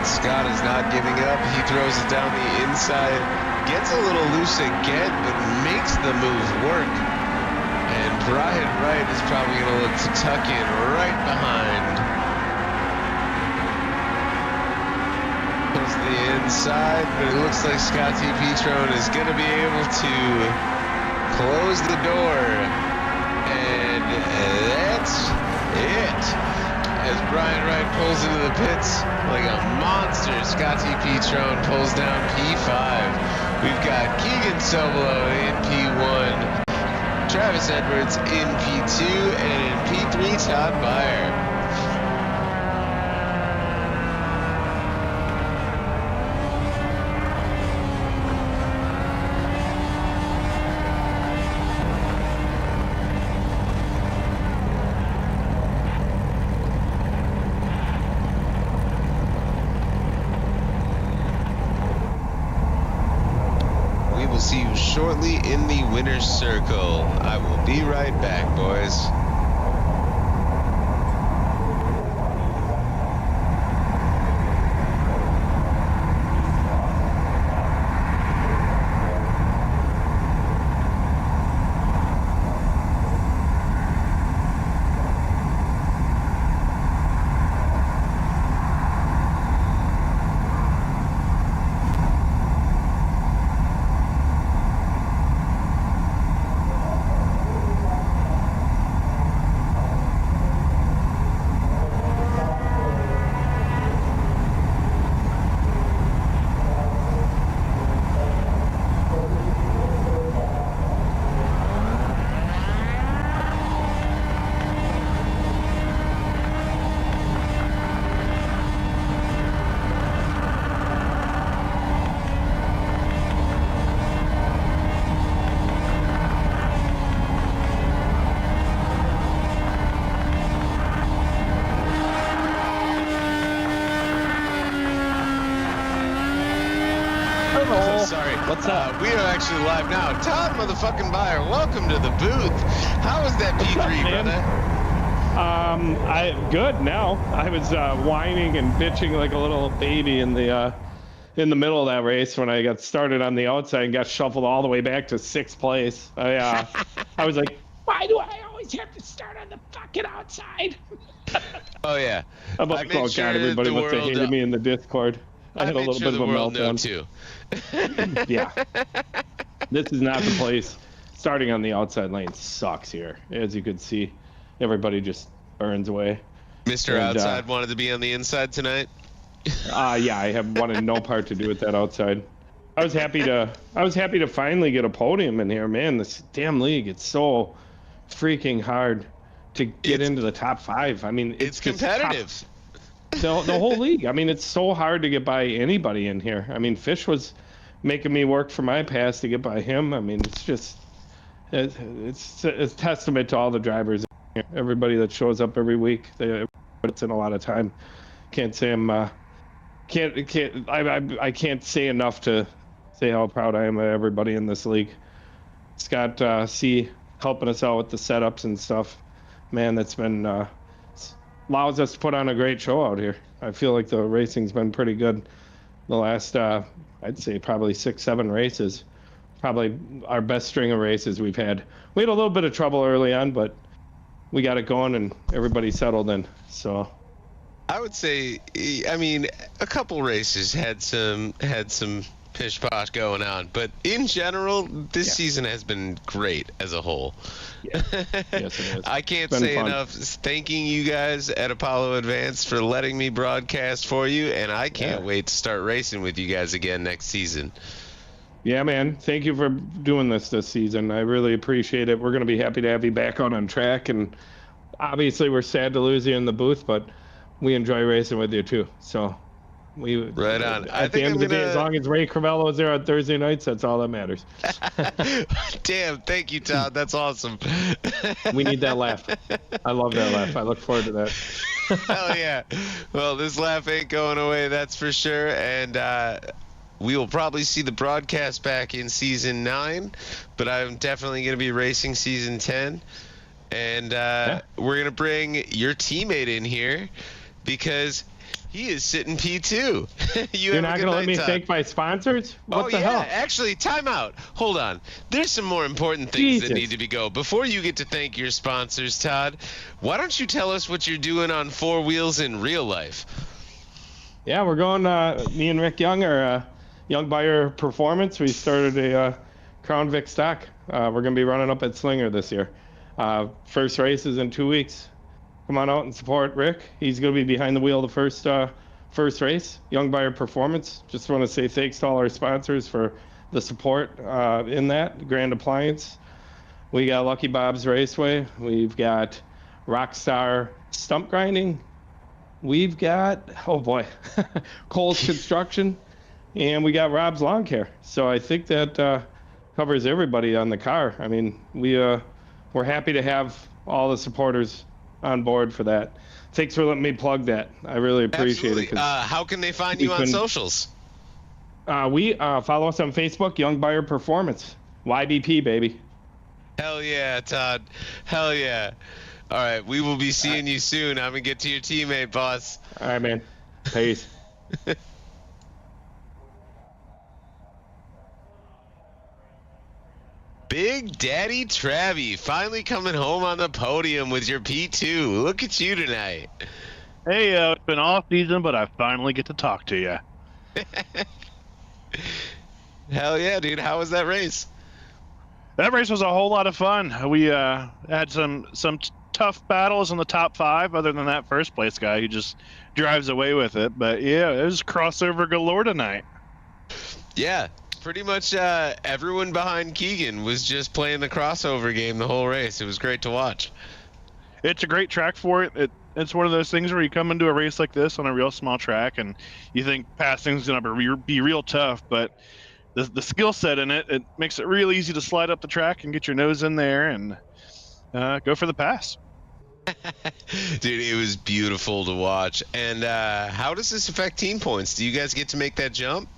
Scott is not giving up. He throws it down the inside, gets a little loose again, but makes the move work. And Brian Wright is probably going to look to tuck in right behind. Goes to the inside, but it looks like Scotty Petrone is going to be able to close the door. And that's it. As Brian Wright pulls into the pits like a monster, Scotty Petrone pulls down P5. We've got Keegan Soblow in P1, Travis Edwards in P2, and in P3, Todd Byer. See you shortly in the winner's circle. I will be right back, boys. sorry. What's up? We are actually live now. Todd motherfucking Byer, welcome to the booth. How was that P3, brother? Good now. I was whining and bitching like a little baby in the middle of that race when I got started on the outside and got shuffled all the way back to 6th place. I was like, why do I always have to start on the fucking outside? Oh yeah. I'm like, oh god, everybody must have hated me in the Discord. I had a little bit of a meltdown too. Yeah. This is not the place. Starting on the outside lane sucks here. As you can see, everybody just burns away. Mr. Outside wanted to be on the inside tonight. Yeah, I have wanted no part to do with that outside. I was happy to finally get a podium in here, man. This damn league, it's so freaking hard to get into the top 5. I mean, it's competitive. The whole league. I mean, it's so hard to get by anybody in here. I mean, Fish was making me work for my pass to get by him. I mean, it's just it's a testament to all the drivers, everybody that shows up every week. They put in a lot of time. Can't say I can't say enough to say how proud I am of everybody in this league. Scott C helping us out with the setups and stuff. Man, that's been allows us to put on a great show out here. I feel like the racing's been pretty good the last I'd say probably 6-7 races. Probably our best string of races we've had. We had a little bit of trouble early on, but we got it going and everybody settled in. So I would say, I mean, a couple races had some pish posh going on, but in general, this season has been great as a whole. Yeah. Yes, it is. I can't say enough thanking you guys at Apollo Advanced for letting me broadcast for you, and I can't wait to start racing with you guys again next season. Yeah, man. Thank you for doing this season. I really appreciate it. We're going to be happy to have you back on track, and obviously we're sad to lose you in the booth, but we enjoy racing with you too. So right on. At the end of the day, as long as Ray Crivello is there on Thursday nights, that's all that matters. Damn, thank you, Todd. That's awesome. We need that laugh. I love that laugh. I look forward to that. Hell yeah. Well, this laugh ain't going away, that's for sure. And we will probably see the broadcast back in season 9, but I'm definitely going to be racing season 10. And we're going to bring your teammate in here because he is sitting P2. You're not going to let me thank my sponsors? What the hell? Actually, time out. Hold on. There's some more important things that need to be go. Before you get to thank your sponsors, Todd, why don't you tell us what you're doing on 4 wheels in real life? Yeah, we're going, me and Rick Young are Young Buyer Performance. We started a Crown Vic stock. We're going to be running up at Slinger this year. First race is in 2 weeks. Come on out and support Rick. He's going to be behind the wheel the first race, Young Buyer Performance. Just want to say thanks to all our sponsors for the support in that. Grand Appliance. We got Lucky Bob's Raceway. We've got Rockstar Stump Grinding. We've got, oh boy, Cole's Construction. And we got Rob's Lawn Care. So I think that covers everybody on the car. I mean, we're happy to have all the supporters on board for that. Thanks for letting me plug that. I really appreciate it. How can they find you on socials? We follow us on Facebook, Young Buyer Performance. YBP, baby. Hell yeah, Todd. Hell yeah. All right, we will be seeing you soon. I'm going to get to your teammate, boss. All right, man. Peace. Big Daddy Travie finally coming home on the podium with your P2. Look at you tonight. Hey, it's been off season, but I finally get to talk to you. Hell yeah, dude. How was that race? That race was a whole lot of fun. We had some tough battles in the top 5, other than that first place guy who just drives away with it. But yeah, it was crossover galore tonight. Yeah. Pretty much everyone behind Keegan was just playing the crossover game the whole race. It was great to watch. It's a great track for it. It's one of those things where you come into a race like this on a real small track and you think passing's going to be real tough, but the skill set in it makes it real easy to slide up the track and get your nose in there and go for the pass. Dude, it was beautiful to watch. And how does this affect team points? Do you guys get to make that jump?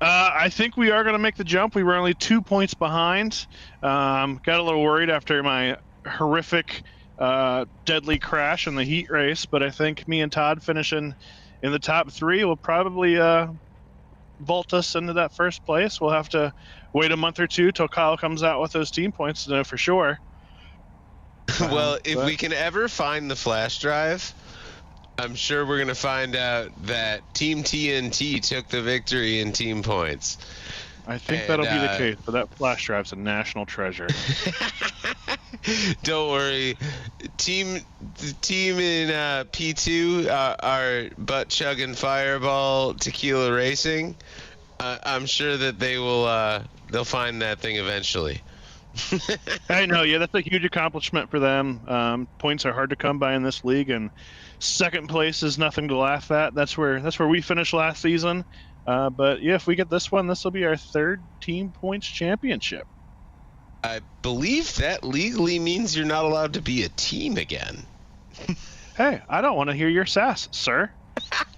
I think we are going to make the jump. We were only 2 points behind. Got a little worried after my horrific, deadly crash in the heat race, but I think me and Todd finishing in the top 3 will probably vault us into that first place. We'll have to wait a month or two till Kyle comes out with those team points to know for sure. Well, if we can ever find the flash drive, I'm sure we're going to find out that Team TNT took the victory in team points. I think that'll be the case, but that flash drive's a national treasure. Don't worry. Team in P2 are butt chugging Fireball Tequila Racing. I'm sure that they'll find that thing eventually. I know, yeah, that's a huge accomplishment for them. Points are hard to come by in this league, and second place is nothing to laugh at. That's where we finished last season. But yeah, if we get this one, this will be our 3rd team points championship. I believe that legally means you're not allowed to be a team again. Hey, I don't want to hear your sass, sir.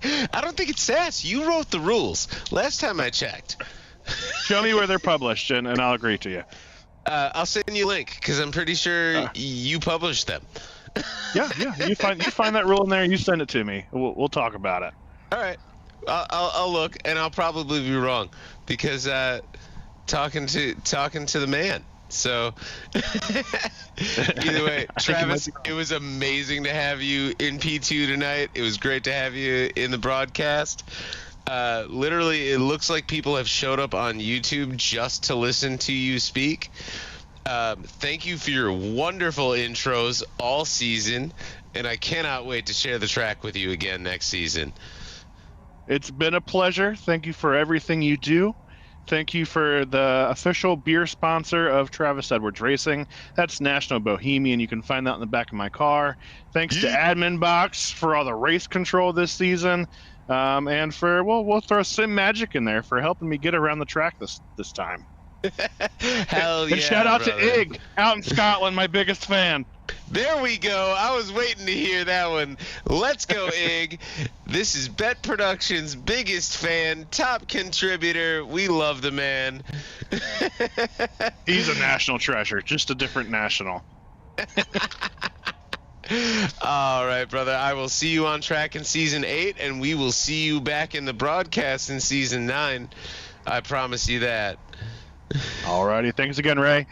I don't think it's sass. You wrote the rules last time I checked. Show me where they're published, and I'll agree to you. I'll send you a link because I'm pretty sure you published them. Yeah. You find that rule in there, and you send it to me. We'll talk about it. All right. I'll look, and I'll probably be wrong because talking to the man. So either way, Travis, it was amazing to have you in P2 tonight. It was great to have you in the broadcast. Literally, it looks like people have showed up on YouTube just to listen to you speak. Thank you for your wonderful intros all season, and I cannot wait to share the track with you again next season. It's been a pleasure. Thank you for everything you do. Thank you for the official beer sponsor of Travis Edwards Racing. That's National Bohemian. You can find that in the back of my car. Thanks to Admin Box for all the race control this season. And for, we'll throw Sim Magic in there for helping me get around the track this time. Hell yeah. And shout out brother. to Ig out in Scotland, my biggest fan. There we go. I was waiting to hear that one. Let's go, Ig. This is Bet Productions' biggest fan, top contributor. We love the man. He's a national treasure, just a different national. All right, brother. I will see you on track in Season 8, and we will see you back in the broadcast in Season 9. I promise you that. All righty. Thanks again, Ray.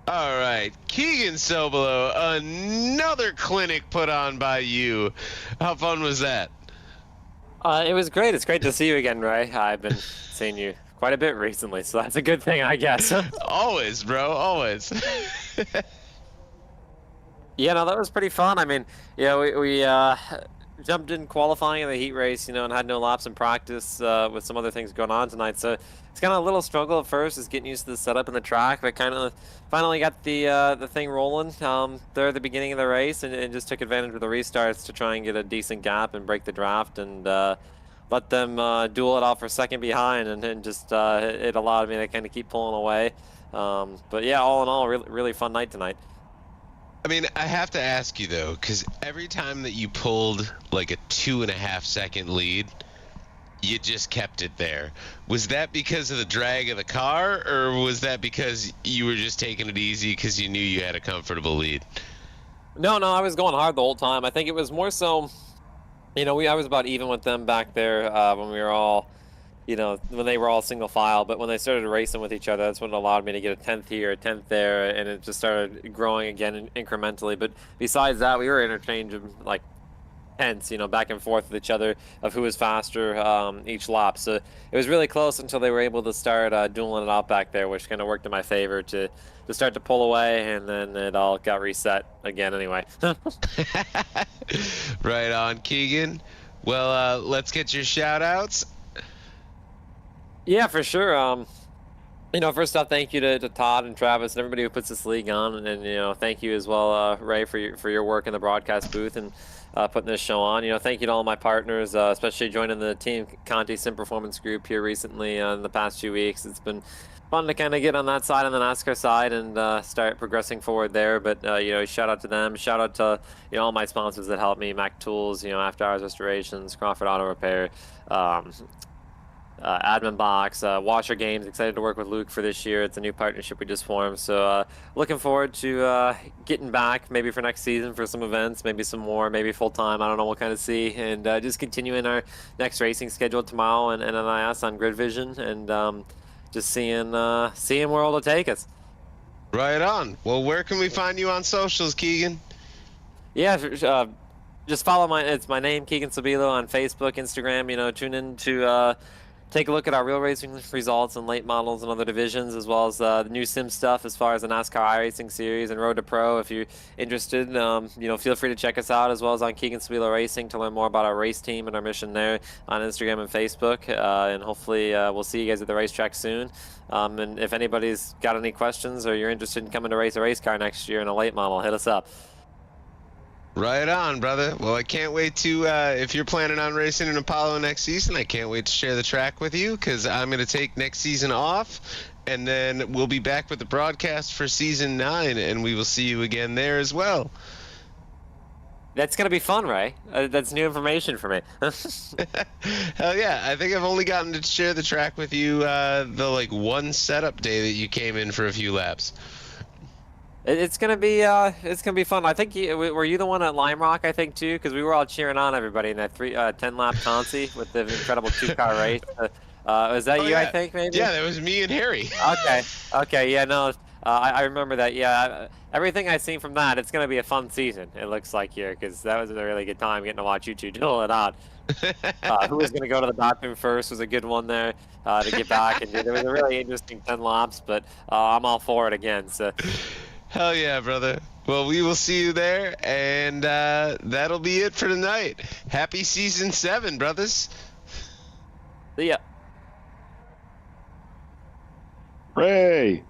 All right, Keegan Sobolo, another clinic put on by you. How fun was that? It was great. It's great to see you again, Ray. I've been seeing you quite a bit recently, so that's a good thing, I guess. Always, bro, always. Yeah, no, that was pretty fun. I mean, yeah, we jumped in qualifying in the heat race, you know, and had no laps in practice with some other things going on tonight. So it's kind of a little struggle at first, is getting used to the setup in the track, but kind of finally got the thing rolling there at the beginning of the race, and just took advantage of the restarts to try and get a decent gap and break the draft, and let them duel it out for second behind, and then just it allowed me to kind of keep pulling away. But yeah, all in all, really fun night tonight. I mean, I have to ask you, though, because every time that you pulled like a 2.5 second lead, you just kept it there. Was that because of the drag of the car, or was that because you were just taking it easy because you knew you had a comfortable lead? No, I was going hard the whole time. I think it was more so, you know, I was about even with them back there when we were all, you know, when they were all single file, but when they started racing with each other, that's what allowed me to get a 10th here, a 10th there, and it just started growing again incrementally. But besides that, we were interchanging like tenths, you know, back and forth with each other of who was faster each lap. So it was really close until they were able to start dueling it out back there, which kind of worked in my favor to start to pull away, and then it all got reset again anyway. Right on, Keegan. Well, let's get your shout outs. Yeah, for sure. First off, thank you to Todd and Travis and everybody who puts this league on, and thank you as well, Ray, for your work in the broadcast booth and putting this show on. Thank you to all my partners, especially joining the Team Conti Sim Performance group here recently in the past few weeks. It's been fun to kind of get on that side, on the NASCAR side, and start progressing forward there. But shout out to them. Shout out to all my sponsors that helped me: Mac Tools, After Hours Restorations, Crawford Auto Repair. Admin Box, Washer Games. Excited to work with Luke for this year. It's a new partnership we just formed, so looking forward to getting back maybe for next season for some events, maybe some more, maybe full-time. I don't know, we'll kind of see, and just continuing our next racing schedule tomorrow and NIS on Grid Vision, and just seeing where it'll take us. Right on. Well, where can we find you on socials, Keegan? Yeah, just follow it's my name, Keegan Sabilo, on Facebook, Instagram. Tune in to take a look at our real racing results and late models and other divisions, as well as the new sim stuff as far as the NASCAR iRacing series and Road to Pro. If you're interested, feel free to check us out, as well as on Keegan Sabilo Racing to learn more about our race team and our mission there on Instagram and Facebook. And hopefully we'll see you guys at the racetrack soon. And if anybody's got any questions or you're interested in coming to race a race car next year in a late model, hit us up. Right on, brother. Well, I can't wait to, if you're planning on racing in Apollo next season, I can't wait to share the track with you, because I'm going to take next season off, and then we'll be back with the broadcast for season 9, and we will see you again there as well. That's going to be fun, Ray. That's new information for me. Hell yeah. I think I've only gotten to share the track with you the one setup day that you came in for a few laps. It's gonna be fun. I think were you the one at Lime Rock? I think too, because we were all cheering on everybody in that 10-lap Consi with the incredible 2-car race. Was that you? Yeah. I think maybe. Yeah, that was me and Harry. Okay. Yeah, no, I remember that. Yeah, everything I've seen from that, it's gonna be a fun season. It looks like here, because that was a really good time getting to watch you two duel it out. Who was gonna go to the bathroom first was a good one there to get back, and there was a really interesting 10 laps. But I'm all for it again. So. Hell yeah, brother. Well, we will see you there, and that'll be it for tonight. Happy season 7, brothers. See ya. Ray.